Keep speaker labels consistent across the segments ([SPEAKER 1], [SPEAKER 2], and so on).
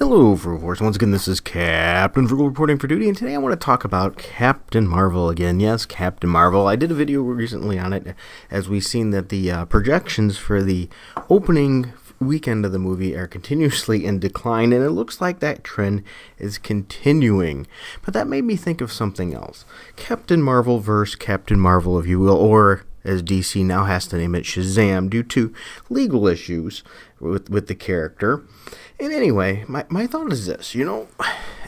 [SPEAKER 1] Hello, Force. Once again, this is Captain Virgo reporting for duty, and today I want to talk about Captain Marvel again. Yes, Captain Marvel. I did a video recently on it, as we've seen that the projections for the opening weekend of the movie are continuously in decline, and it looks like that trend is continuing. But that made me think of something else. Captain Marvel versus Captain Marvel, if you will, or as DC now has to name it, Shazam, due to legal issues with the character. And anyway, my thought is this,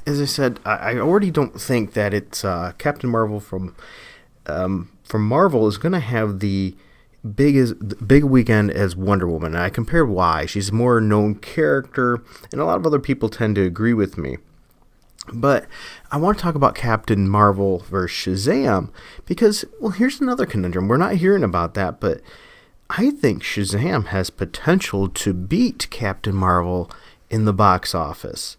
[SPEAKER 1] as I said, I already don't think that it's Captain Marvel from Marvel is going to have the big weekend as Wonder Woman. And I compared why. She's a more known character, and a lot of other people tend to agree with me. But I want to talk about Captain Marvel versus Shazam because, well, here's another conundrum. We're not hearing about that, but I think Shazam has potential to beat Captain Marvel in the box office.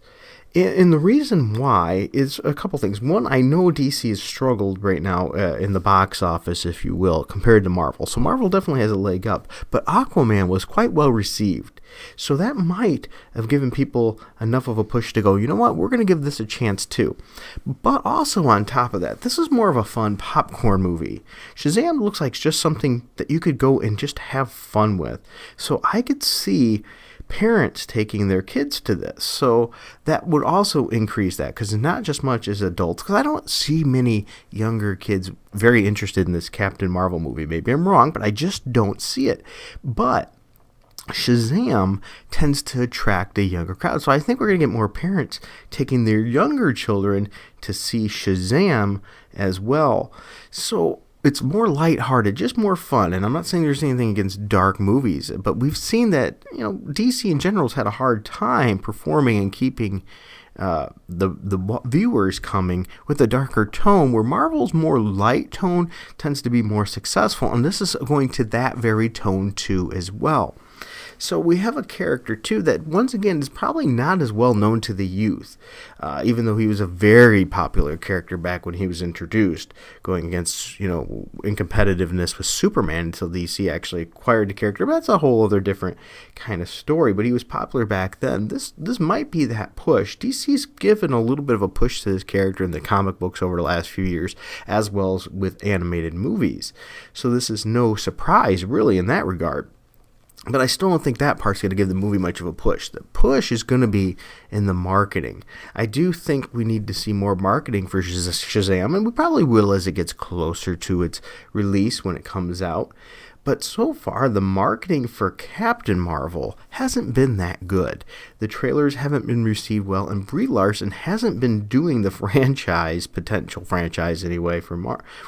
[SPEAKER 1] And the reason why is a couple things. One, I know DC has struggled right now in the box office, if you will, compared to Marvel. So Marvel definitely has a leg up. But Aquaman was quite well received. So that might have given people enough of a push to go, you know what, we're going to give this a chance too. But also on top of that, this is more of a fun popcorn movie. Shazam looks like just something that you could go and just have fun with. So I could see parents taking their kids to this, so that would also increase that, because not just much as adults, because I don't see many younger kids very interested in this Captain Marvel movie. Maybe I'm wrong, but I just don't see it. But Shazam tends to attract a younger crowd, so I think we're going to get more parents taking their younger children to see Shazam as well. So it's more lighthearted, just more fun. And I'm not saying there's anything against dark movies, but we've seen that, DC in general has had a hard time performing and keeping the viewers coming with a darker tone, where Marvel's more light tone tends to be more successful. And this is going to that very tone too as well. So we have a character, too, that, once again, is probably not as well known to the youth, even though he was a very popular character back when he was introduced, going against, in competitiveness with Superman until DC actually acquired the character. But that's a whole other different kind of story, but he was popular back then. This might be that push. DC's given a little bit of a push to this character in the comic books over the last few years, as well as with animated movies. So this is no surprise, really, in that regard. But I still don't think that part's going to give the movie much of a push. The push is going to be in the marketing. I do think we need to see more marketing for Shazam, and we probably will as it gets closer to its release when it comes out. But so far, the marketing for Captain Marvel hasn't been that good. The trailers haven't been received well, and Brie Larson hasn't been doing the potential franchise anyway,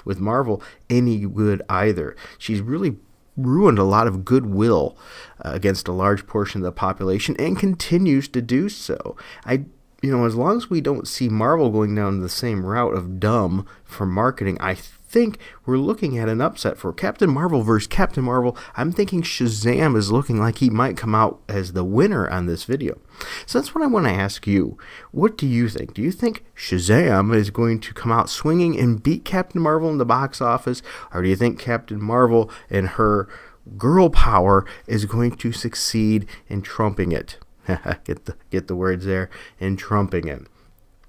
[SPEAKER 1] with Marvel any good either. She's really ruined a lot of goodwill against a large portion of the population, and continues to do so. As long as we don't see Marvel going down the same route of dumb for marketing, I think we're looking at an upset for Captain Marvel versus Captain Marvel. I'm thinking Shazam is looking like he might come out as the winner on this video. So that's what I want to ask you. What do you think? Do you think Shazam is going to come out swinging and beat Captain Marvel in the box office? Or do you think Captain Marvel and her girl power is going to succeed in trumping it? Get the words there, in trumping it.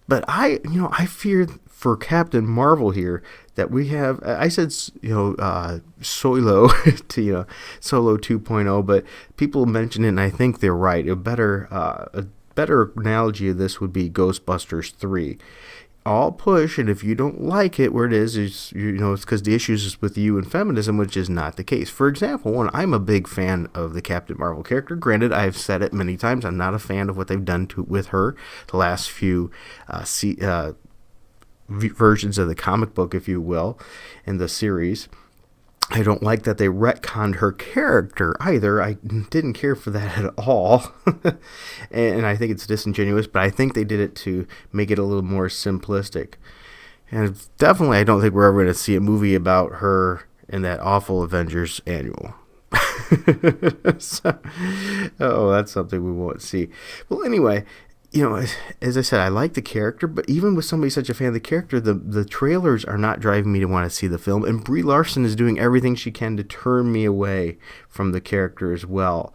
[SPEAKER 1] But I fear for Captain Marvel here that we have, I said, Solo to, Solo 2.0, but people mention it, and I think they're right. A better analogy of this would be Ghostbusters 3. All push, and if you don't like it where it is it's because the issues is with you and feminism, which is not the case. For example, when I'm a big fan of the Captain Marvel character, granted, I've said it many times, I'm not a fan of what they've done with her the last few versions of the comic book, if you will, in the series. I don't like that they retconned her character either. I didn't care for that at all. And I think it's disingenuous, but I think they did it to make it a little more simplistic. And definitely I don't think we're ever going to see a movie about her in that awful Avengers annual. That's something we won't see. Well, anyway, as I said, I like the character, but even with somebody such a fan of the character, the trailers are not driving me to want to see the film, and Brie Larson is doing everything she can to turn me away from the character as well.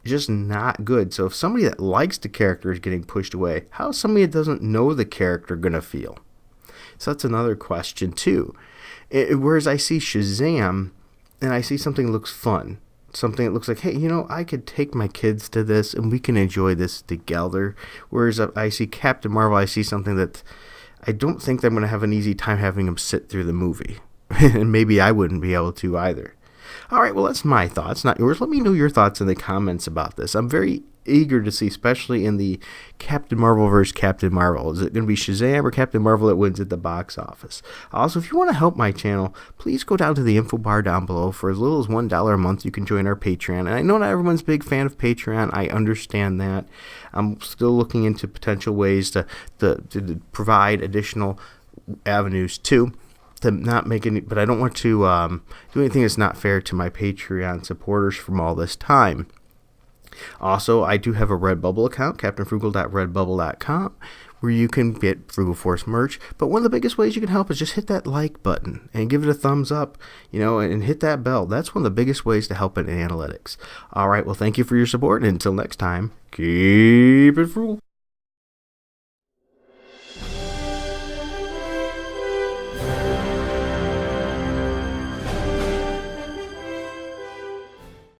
[SPEAKER 1] just not good. So if somebody that likes the character is getting pushed away, how is somebody that doesn't know the character going to feel? So that's another question too. Whereas I see Shazam and I see something that looks fun, something that looks like, hey, I could take my kids to this and we can enjoy this together. Whereas I see Captain Marvel, I see something that I don't think that I'm going to have an easy time having them sit through the movie. And maybe I wouldn't be able to either. All right, well, that's my thoughts, not yours. Let me know your thoughts in the comments about this. I'm very eager to see, especially in the Captain Marvel versus Captain Marvel. Is it going to be Shazam or Captain Marvel that wins at the box office? Also, if you want to help my channel, please go down to the info bar down below. For as little as $1 a month, you can join our Patreon. And I know not everyone's a big fan of Patreon. I understand that. I'm still looking into potential ways to provide additional avenues to not make any, but I don't want to do anything that's not fair to my Patreon supporters from all this time. Also, I do have a Redbubble account, captainfrugal.redbubble.com, where you can get Frugal Force merch. But one of the biggest ways you can help is just hit that like button and give it a thumbs up, and hit that bell. That's one of the biggest ways to help in analytics. All right, well, thank you for your support, and until next time, keep it frugal.